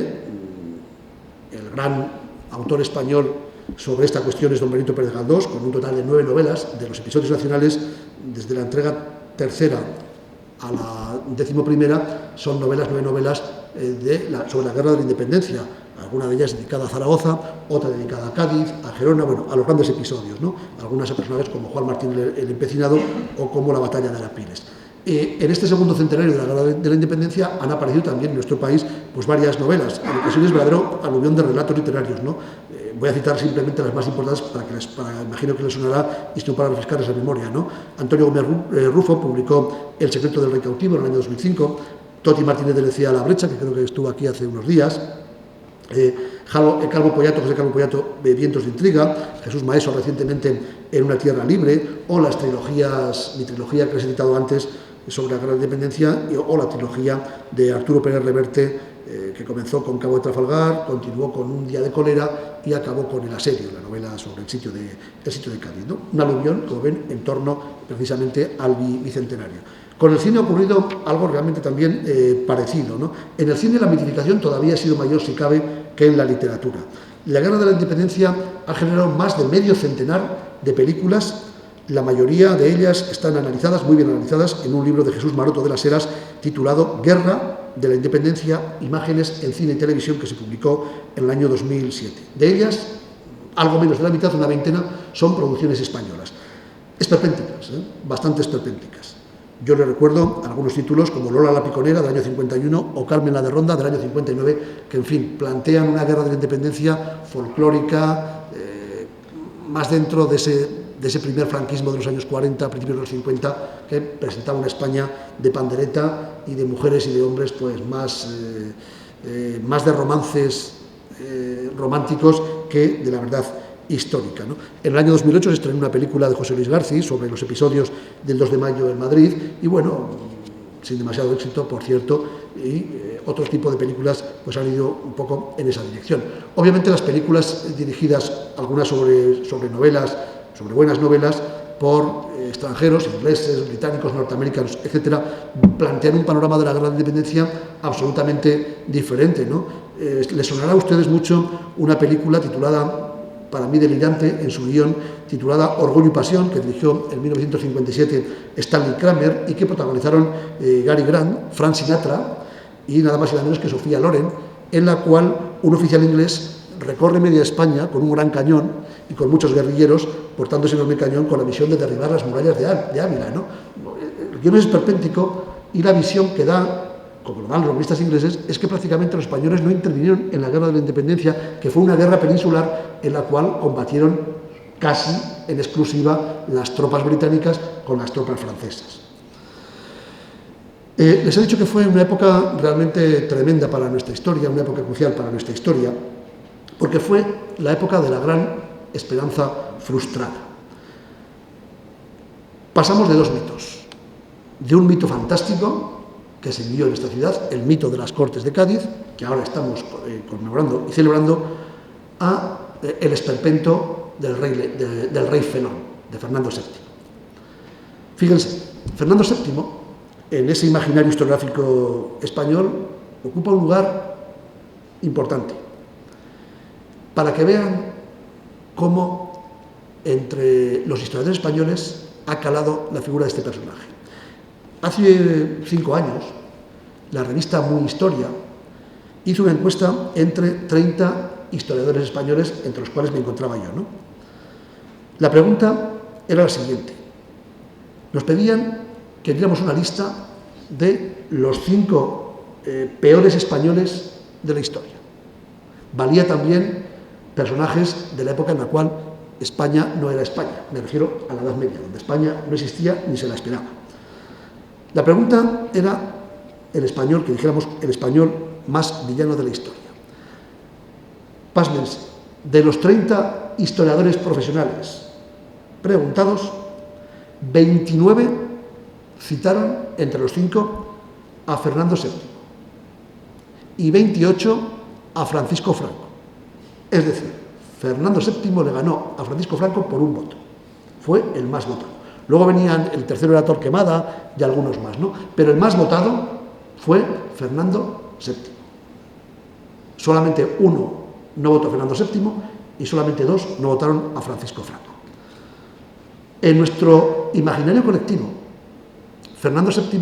el gran autor español sobre esta cuestión es don Benito Pérez Galdós, con un total de 9 novelas de los episodios nacionales, desde la entrega tercera a la 11ª, son 9 novelas sobre la Guerra de la Independencia, alguna de ellas dedicada a Zaragoza, otra dedicada a Cádiz, a Gerona, bueno, a los grandes episodios, ¿no? Algunas a personajes como Juan Martín el Empecinado o como la Batalla de Arapiles. En este segundo centenario de la Guerra de la Independencia han aparecido también en nuestro país pues, varias novelas, en ocasiones verdadero aluvión de relatos literarios, ¿no? Voy a citar simplemente las más importantes imagino que les sonará y si no para refrescarles la memoria, ¿no? Antonio Gómez Rufo publicó El secreto del rey cautivo en el año 2005, Toti Martínez de Lecía La brecha, que creo que estuvo aquí hace unos días, José Calvo Poyato, Vientos de intriga, Jesús Maeso recientemente En una tierra libre, o las trilogías, mi trilogía que les he citado antes sobre la Guerra de la Independencia, o la trilogía de Arturo Pérez Reverte, que comenzó con Cabo de Trafalgar, continuó con Un día de cólera y acabó con El asedio, la novela sobre el sitio de Cádiz, ¿no? Un aluvión, como ven, en torno precisamente al bicentenario. Con el cine ha ocurrido algo realmente también parecido, ¿no? En el cine la mitificación todavía ha sido mayor, si cabe, que en la literatura. La Guerra de la Independencia ha generado más de medio centenar de películas. La mayoría de ellas están analizadas, muy bien analizadas, en un libro de Jesús Maroto de las Heras titulado Guerra de la Independencia, imágenes en cine y televisión, que se publicó en el año 2007. De ellas, algo menos de la mitad, una veintena, son producciones españolas. Esperpénticas, bastante esperpénticas. Yo le recuerdo algunos títulos como Lola la Piconera del año 51 o Carmen la de Ronda del año 59, que en fin, plantean una guerra de la independencia folclórica, más dentro de ese primer franquismo de los años 40, principios de los 50, que presentaba una España de pandereta y de mujeres y de hombres pues más de romances románticos que de la verdad histórica, ¿no? En el año 2008 se estrenó una película de José Luis García sobre los episodios del 2 de mayo en Madrid y bueno, sin demasiado éxito, por cierto, y otro tipo de películas pues han ido un poco en esa dirección. Obviamente las películas dirigidas, algunas sobre novelas, sobre buenas novelas, por extranjeros, ingleses, británicos, norteamericanos, etcétera, plantean un panorama de la Guerra de la Independencia absolutamente diferente, ¿no? Les sonará a ustedes mucho una película titulada, para mí delirante, en su guión, titulada Orgullo y Pasión, que dirigió en 1957 Stanley Kramer y que protagonizaron Gary Grant, Frank Sinatra y nada más y nada menos que Sofía Loren, en la cual un oficial inglés recorre media España con un gran cañón y con muchos guerrilleros portando ese enorme cañón con la misión de derribar las murallas de Ávila, ¿no? El guión es esperpéntico y la visión que da, como lo dan los novelistas ingleses, es que prácticamente los españoles no intervinieron en la Guerra de la Independencia, que fue una guerra peninsular en la cual combatieron casi en exclusiva las tropas británicas con las tropas francesas. Les he dicho que fue una época realmente tremenda para nuestra historia, una época crucial para nuestra historia, porque fue la época de la gran esperanza frustrada. Pasamos de dos mitos, de un mito fantástico que se vivió en esta ciudad, el mito de las Cortes de Cádiz, que ahora estamos conmemorando y celebrando, a el esperpento del rey Felón, de Fernando VII. Fíjense, Fernando VII, en ese imaginario historiográfico español, ocupa un lugar importante, para que vean cómo entre los historiadores españoles ha calado la figura de este personaje. Hace 5 años, la revista Muy Historia hizo una encuesta entre 30 historiadores españoles, entre los cuales me encontraba yo, ¿no? La pregunta era la siguiente. Nos pedían que diéramos una lista de los 5 peores españoles de la historia. Valía también personajes de la época en la cual España no era España. Me refiero a la Edad Media, donde España no existía ni se la esperaba. La pregunta era el español, que dijéramos el español más villano de la historia. Pásmense, de los 30 historiadores profesionales preguntados, 29 citaron entre los 5 a Fernando VII y 28 a Francisco Franco. Es decir, Fernando VII le ganó a Francisco Franco por un voto. Fue el más votado. Luego venían, el tercero era Torquemada y algunos más, ¿no? Pero el más votado fue Fernando VII. Solamente uno no votó a Fernando VII y solamente 2 no votaron a Francisco Franco. En nuestro imaginario colectivo, Fernando VII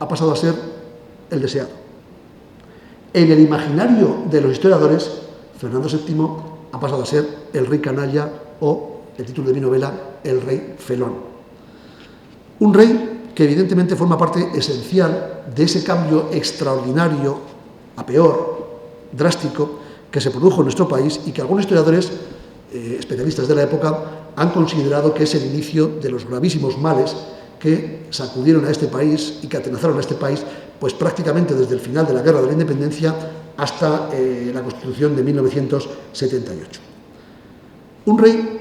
ha pasado a ser el deseado. En el imaginario de los historiadores, Fernando VII ha pasado a ser el rey canalla o, el título de mi novela, el rey felón. Un rey que evidentemente forma parte esencial de ese cambio extraordinario, a peor, drástico, que se produjo en nuestro país y que algunos historiadores, especialistas de la época, han considerado que es el inicio de los gravísimos males que sacudieron a este país y que atenazaron a este país, pues prácticamente desde el final de la Guerra de la Independencia hasta la Constitución de 1978. Un rey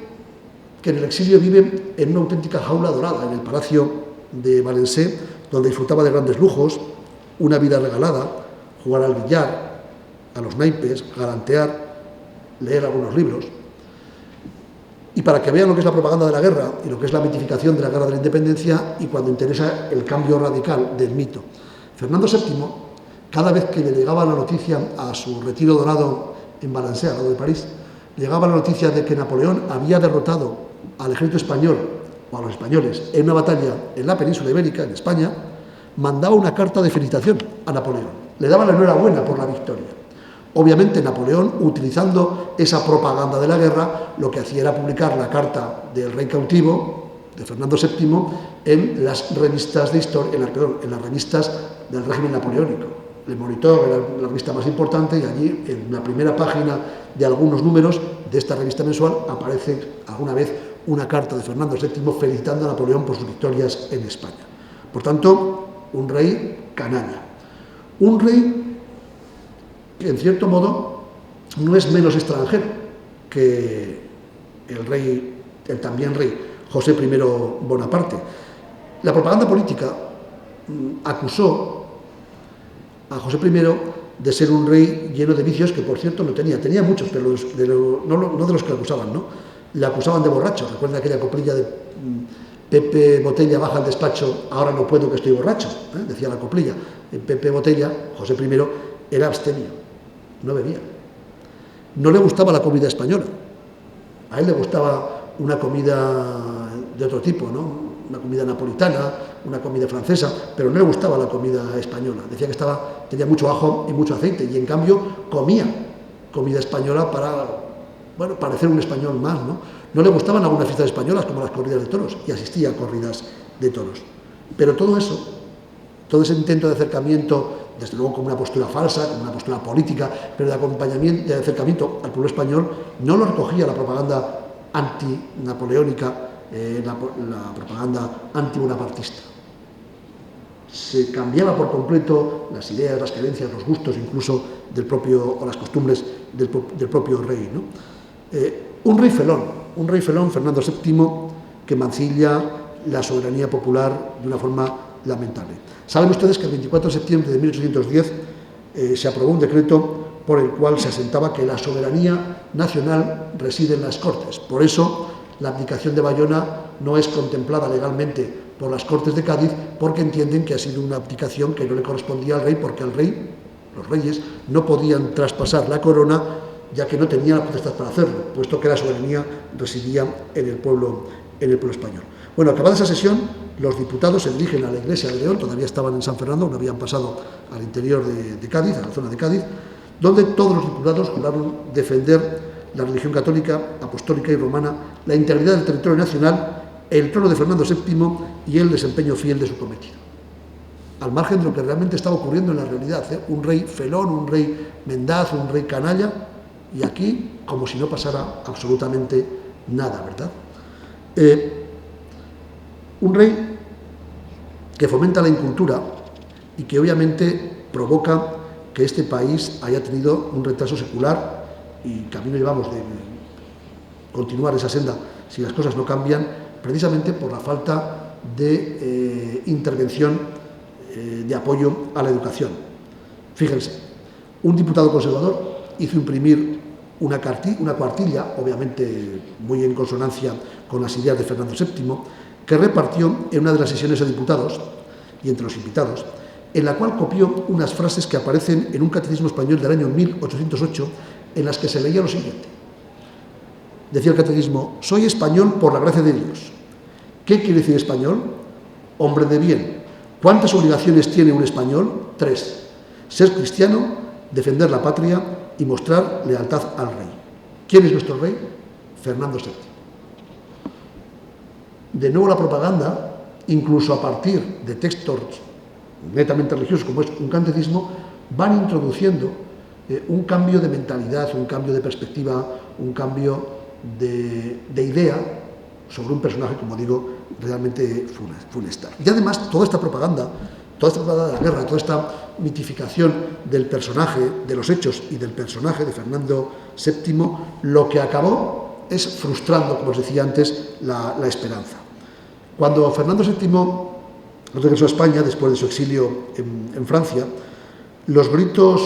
que en el exilio vive en una auténtica jaula dorada, en el Palacio de Valencé, donde disfrutaba de grandes lujos, una vida regalada, jugar al billar, a los naipes, galantear, leer algunos libros. Y para que vean lo que es la propaganda de la guerra y lo que es la mitificación de la Guerra de la Independencia y cuando interesa el cambio radical del mito. Fernando VII, cada vez que le llegaba la noticia a su retiro dorado en Valencé, al lado de París, llegaba la noticia de que Napoleón había derrotado al ejército español o a los españoles en una batalla en la península ibérica, en España, mandaba una carta de felicitación a Napoleón. Le daba la enhorabuena por la victoria. Obviamente Napoleón, utilizando esa propaganda de la guerra, lo que hacía era publicar la carta del rey cautivo, de Fernando VII, en las revistas de historia, en las revistas del régimen napoleónico. El Monitor era la revista más importante y allí, en la primera página de algunos números de esta revista mensual, aparece alguna vez una carta de Fernando VII felicitando a Napoleón por sus victorias en España. Por tanto, un rey canalla. Un rey que, en cierto modo, no es menos extranjero que el también rey José I Bonaparte. La propaganda política acusó a José I de ser un rey lleno de vicios, que por cierto no tenía. Tenía muchos, pero no de los que le acusaban, ¿no? Le acusaban de borracho. Recuerda aquella coplilla de Pepe Botella baja al despacho, ahora no puedo que estoy borracho, decía la coplilla. Pepe Botella, José I, era abstemio, no bebía. No le gustaba la comida española. A él le gustaba una comida de otro tipo, ¿no? Una comida napolitana, una comida francesa, pero no le gustaba la comida española. Decía que tenía mucho ajo y mucho aceite, y en cambio comía comida española para, bueno, parecer un español más, ¿no? No le gustaban algunas fiestas españolas, como las corridas de toros, y asistía a corridas de toros. Pero todo eso, todo ese intento de acercamiento, desde luego con una postura falsa, con una postura política, pero de acompañamiento, de acercamiento al pueblo español, no lo recogía la propaganda antinapoleónica, la propaganda antibonapartista. Se cambiaba por completo las ideas, las creencias, los gustos, incluso o las costumbres del propio rey, ¿no? Un rey felón, Fernando VII, que mancilla la soberanía popular de una forma lamentable. Saben ustedes que el 24 de septiembre de 1810 se aprobó un decreto por el cual se asentaba que la soberanía nacional reside en las Cortes. Por eso, la abdicación de Bayona no es contemplada legalmente por las Cortes de Cádiz, porque entienden que ha sido una abdicación que no le correspondía al rey, porque los reyes no podían traspasar la corona, ya que no tenían la potestad para hacerlo, puesto que la soberanía residía en el pueblo español. Bueno, acabada esa sesión, los diputados se dirigen a la iglesia de León, todavía estaban en San Fernando, no habían pasado al interior de Cádiz, a la zona de Cádiz, donde todos los diputados juraron defender la religión católica, apostólica y romana, la integridad del territorio nacional, el trono de Fernando VII y el desempeño fiel de su cometido. Al margen de lo que realmente estaba ocurriendo en la realidad, un rey felón, un rey mendaz, un rey canalla, Y aquí, como si no pasara absolutamente nada, ¿verdad? Un rey que fomenta la incultura y que obviamente provoca que este país haya tenido un retraso secular, y camino llevamos de continuar esa senda si las cosas no cambian, precisamente por la falta de intervención, de apoyo a la educación. Fíjense, un diputado conservador hizo imprimir una cuartilla, obviamente muy en consonancia con las ideas de Fernando VII, que repartió en una de las sesiones de diputados y entre los invitados, en la cual copió unas frases que aparecen en un catecismo español del año 1808, en las que se leía lo siguiente. Decía el catecismo: soy español por la gracia de Dios. ¿Qué quiere decir español? Hombre de bien. ¿Cuántas obligaciones tiene un español? 3. Ser cristiano, defender la patria y mostrar lealtad al rey. ¿Quién es nuestro rey? Fernando VII. De nuevo la propaganda, incluso a partir de textos netamente religiosos como es un catecismo, van introduciendo un cambio de mentalidad, un cambio de perspectiva, un cambio de idea sobre un personaje, como digo, realmente funesta. Y además toda esta propaganda de la guerra, toda esta mitificación del personaje, de los hechos y del personaje de Fernando VII, lo que acabó es frustrando, como os decía antes, la esperanza. Cuando Fernando VII regresó a España, después de su exilio en Francia, los gritos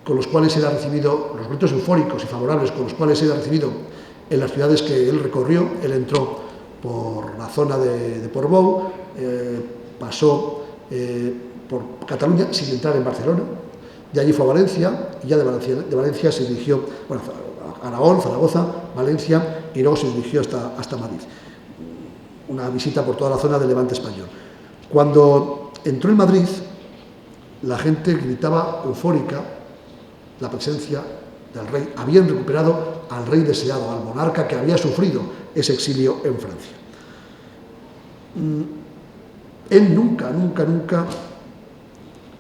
con los cuales era recibido, los gritos eufóricos y favorables con los cuales era recibido en las ciudades que él recorrió, él entró por la zona de Portbou, pasó por Cataluña sin entrar en Barcelona, de allí fue a Valencia, y ya de Valencia se dirigió, bueno, a Aragón, Zaragoza, Valencia, y luego se dirigió hasta Madrid. Una visita por toda la zona del Levante español. Cuando entró en Madrid, la gente gritaba eufórica la presencia del rey. Habían recuperado al rey deseado, al monarca que había sufrido ese exilio en Francia. Él nunca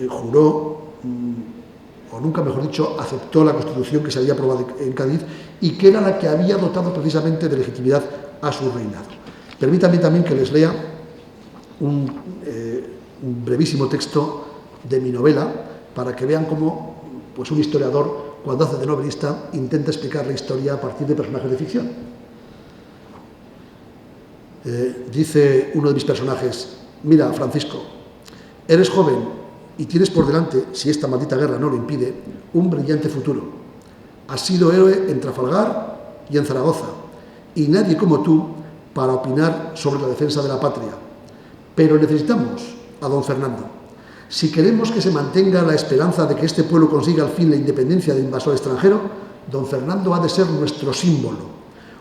juró, o nunca, mejor dicho, aceptó la Constitución que se había aprobado en Cádiz y que era la que había dotado precisamente de legitimidad a su reinado. Permítanme también que les lea un brevísimo texto de mi novela para que vean cómo pues, un historiador, cuando hace de novelista, intenta explicar la historia a partir de personajes de ficción. Dice uno de mis personajes: mira, Francisco, eres joven y tienes por delante, si esta maldita guerra no lo impide, un brillante futuro. Has sido héroe en Trafalgar y en Zaragoza, y nadie como tú para opinar sobre la defensa de la patria. Pero necesitamos a don Fernando. Si queremos que se mantenga la esperanza de que este pueblo consiga al fin la independencia del invasor extranjero, don Fernando ha de ser nuestro símbolo.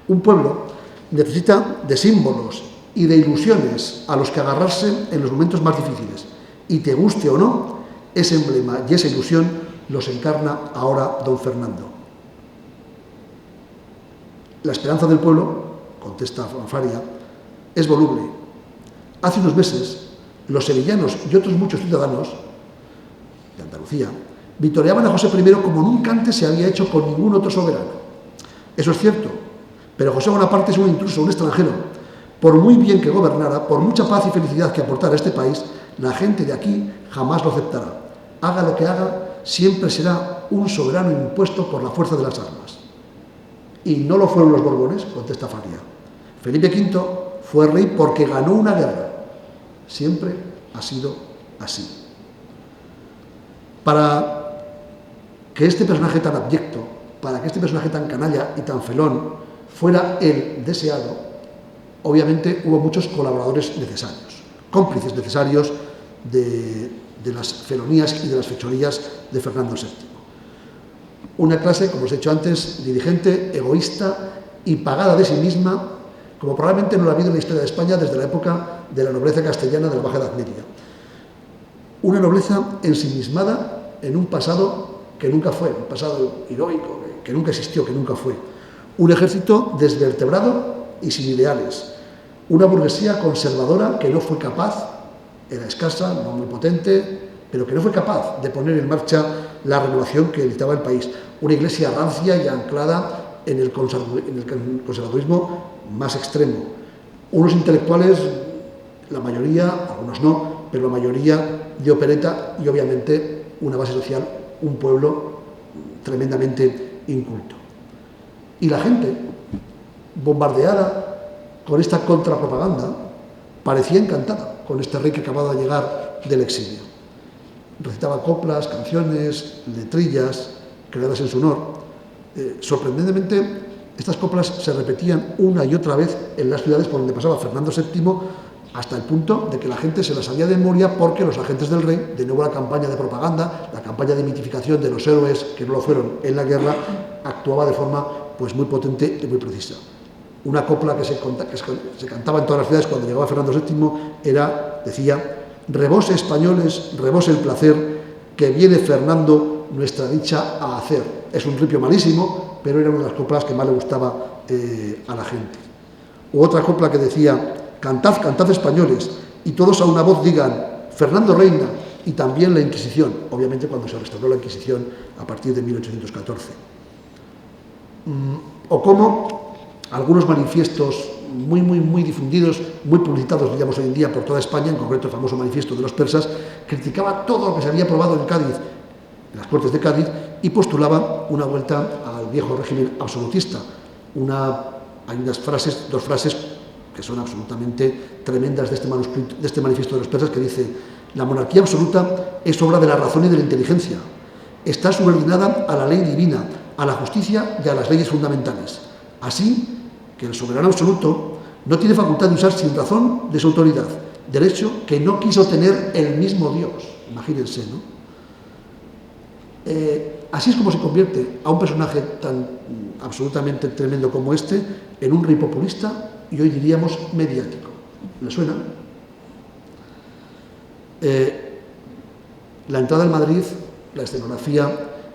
Un pueblo necesita de símbolos y de ilusiones a los que agarrarse en los momentos más difíciles. Y te guste o no, ese emblema y esa ilusión los encarna ahora don Fernando. La esperanza del pueblo, contesta Faria, es voluble. Hace unos meses, los sevillanos y otros muchos ciudadanos de Andalucía vitoreaban a José I como nunca antes se había hecho con ningún otro soberano. Eso es cierto, pero José Bonaparte es un intruso, un extranjero. Por muy bien que gobernara, por mucha paz y felicidad que aportara a este país, la gente de aquí jamás lo aceptará. Haga lo que haga, siempre será un soberano impuesto por la fuerza de las armas. Y no lo fueron los Borbones, contesta Faria. Felipe V fue rey porque ganó una guerra. Siempre ha sido así. Para que este personaje tan abyecto, para que este personaje tan canalla y tan felón fuera el deseado, obviamente hubo muchos colaboradores necesarios, cómplices necesarios de las felonías y de las fechorías de Fernando VII. Una clase, como os he dicho antes, dirigente, egoísta y pagada de sí misma, como probablemente no lo ha habido en la historia de España desde la época de la nobleza castellana de la Baja Edad Media. Una nobleza ensimismada en un pasado que nunca fue, un pasado heroico, que nunca existió, que nunca fue. Un ejército desvertebrado y sin ideales. Una burguesía conservadora que no fue capaz, era escasa, no muy potente, pero que no fue capaz de poner en marcha la renovación que necesitaba el país. una iglesia rancia y anclada en el conservadurismo más extremo. Unos intelectuales, la mayoría, algunos no, pero la mayoría de opereta y obviamente una base social, un pueblo tremendamente inculto. Y la gente, bombardeada con esta contrapropaganda, parecía encantada con este rey que acababa de llegar del exilio. Recitaba coplas, canciones, letrillas creadas en su honor. Sorprendentemente, estas coplas se repetían una y otra vez en las ciudades por donde pasaba Fernando VII, hasta el punto de que la gente se las sabía de memoria porque los agentes del rey, de nuevo la campaña de propaganda, la campaña de mitificación de los héroes que no lo fueron en la guerra, actuaba de forma pues muy potente y muy precisa. Una copla que se cantaba en todas las ciudades cuando llegaba Fernando VII decía: rebose españoles, rebose el placer, que viene Fernando nuestra dicha a hacer. Es un ripio malísimo, pero era una de las coplas que más le gustaba a la gente. U otra copla que decía: cantad, cantad españoles, y todos a una voz digan: Fernando reina, y también la Inquisición, obviamente cuando se restauró la Inquisición a partir de 1814. O como algunos manifiestos muy difundidos, muy publicitados, digamos, hoy en día por toda España, en concreto el famoso manifiesto de los persas, criticaba todo lo que se había aprobado en Cádiz, en las Cortes de Cádiz, y postulaba una vuelta al viejo régimen absolutista. Hay dos frases que son absolutamente tremendas de este manuscrito, de este manifiesto de los persas, que dice: la monarquía absoluta es obra de la razón y de la inteligencia. Está subordinada a la ley divina, a la justicia y a las leyes fundamentales. Así que el soberano absoluto no tiene facultad de usar sin razón de su autoridad, derecho que no quiso tener el mismo Dios. Imagínense, ¿no? Así es como se convierte a un personaje tan absolutamente tremendo como este en un rey populista y hoy diríamos mediático. ¿Le suena? La entrada en Madrid, la escenografía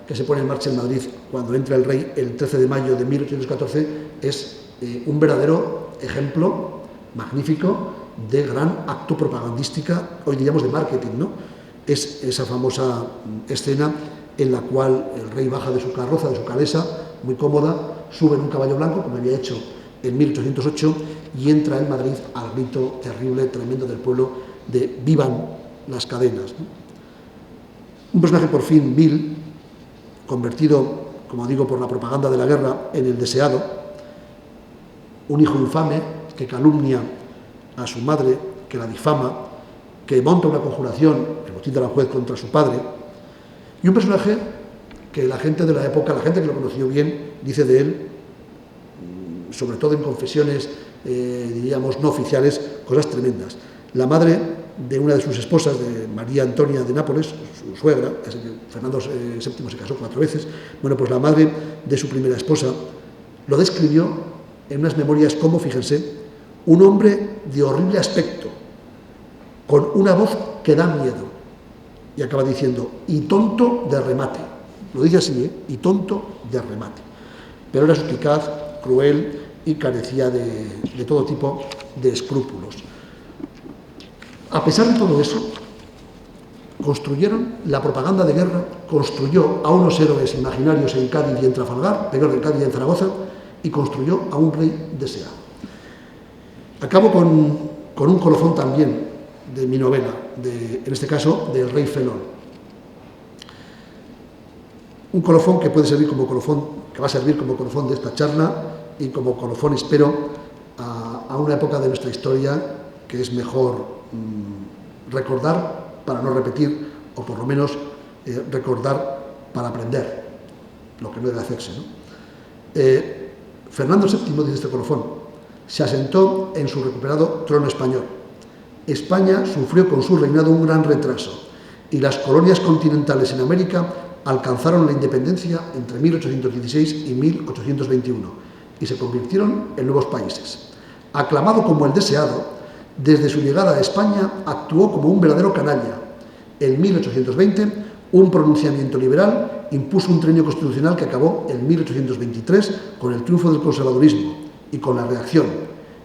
que se pone en marcha en Madrid cuando entra el rey el 13 de mayo de 1814 es un verdadero ejemplo magnífico de gran acto propagandística, hoy diríamos de marketing, ¿no? Es esa famosa escena en la cual el rey baja de su carroza, de su calesa, muy cómoda, sube en un caballo blanco, como había hecho en 1808, y entra en Madrid al grito terrible, tremendo del pueblo de «vivan las cadenas», ¿no? Un personaje por fin vil, convertido, como digo, por la propaganda de la guerra en el deseado, un hijo infame que calumnia a su madre, que la difama, que monta una conjuración, remitida a la juez contra su padre, y un personaje que la gente de la época, la gente que lo conoció bien, dice de él, sobre todo en confesiones, diríamos, no oficiales, cosas tremendas. La madre de una de sus esposas, de María Antonia de Nápoles, su suegra, Fernando VII se casó 4 veces, bueno, pues la madre de su primera esposa lo describió en unas memorias como, fíjense, un hombre de horrible aspecto, con una voz que da miedo, y acaba diciendo, y tonto de remate. Lo dice así, y tonto de remate. Pero era suspicaz, cruel y carecía de todo tipo de escrúpulos. A pesar de todo eso, construyeron la propaganda de guerra, construyó a unos héroes imaginarios en Cádiz y en Trafalgar, en Cádiz y en Zaragoza, y construyó a un rey deseado. Acabo con un colofón también de mi novela, en este caso del rey Felón. Un colofón que puede servir como colofón, que va a servir como colofón de esta charla y como colofón, espero, a una época de nuestra historia que es mejor recordar para no repetir, o por lo menos recordar para aprender, lo que no debe hacerse, ¿no? Fernando VII, dice este colofón, se asentó en su recuperado trono español. España sufrió con su reinado un gran retraso y las colonias continentales en América alcanzaron la independencia entre 1816 y 1821 y se convirtieron en nuevos países. Aclamado como el deseado, desde su llegada a España actuó como un verdadero canalla. En 1820, un pronunciamiento liberal impuso un trienio constitucional que acabó en 1823 con el triunfo del conservadurismo y con la reacción,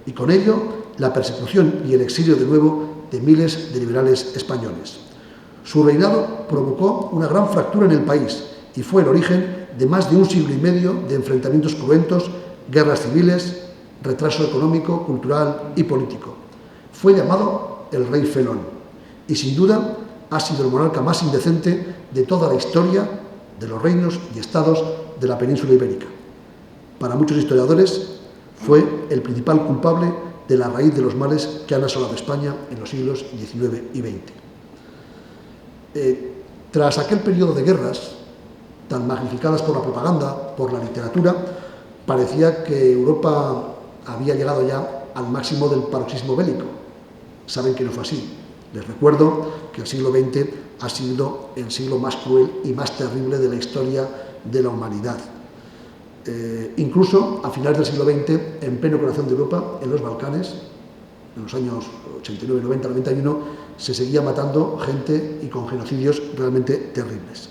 y con ello la persecución y el exilio de nuevo de miles de liberales españoles. Su reinado provocó una gran fractura en el país y fue el origen de más de un siglo y medio de enfrentamientos cruentos, guerras civiles, retraso económico, cultural y político. Fue llamado el rey felón y sin duda ha sido el monarca más indecente de toda la historia de los reinos y estados de la península ibérica. Para muchos historiadores fue el principal culpable de la raíz de los males que han asolado España en los siglos XIX y XX. Tras aquel periodo de guerras, tan magnificadas por la propaganda, por la literatura, parecía que Europa había llegado ya al máximo del paroxismo bélico. Saben que no fue así. Les recuerdo que el siglo XX ha sido el siglo más cruel y más terrible de la historia de la humanidad. Incluso a finales del siglo XX, en pleno corazón de Europa, en los Balcanes, en los años 89, 90, 91, se seguía matando gente y con genocidios realmente terribles.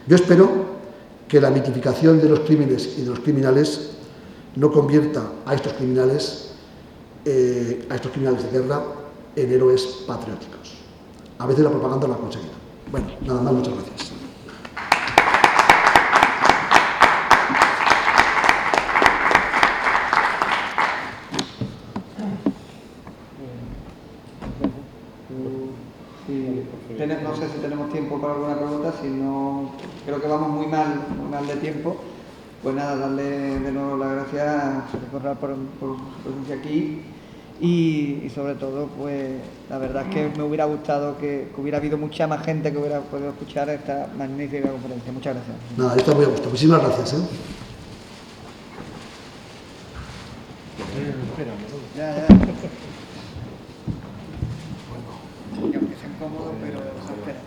Yo espero que la mitificación de los crímenes y de los criminales no convierta a estos criminales de guerra en héroes patrióticos. A veces la propaganda lo ha conseguido. Bueno, nada más, muchas gracias. No sé si tenemos tiempo para alguna pregunta, si no, creo que vamos muy mal de tiempo. Pues nada, darle de nuevo las gracias a José Corral por su presencia aquí y sobre todo, pues la verdad es que me hubiera gustado que hubiera habido mucha más gente que hubiera podido escuchar esta magnífica conferencia. Muchas gracias. Nada, esto muy a gusto. Muchísimas gracias. Ya. Aunque sea incómodo, pero se espera.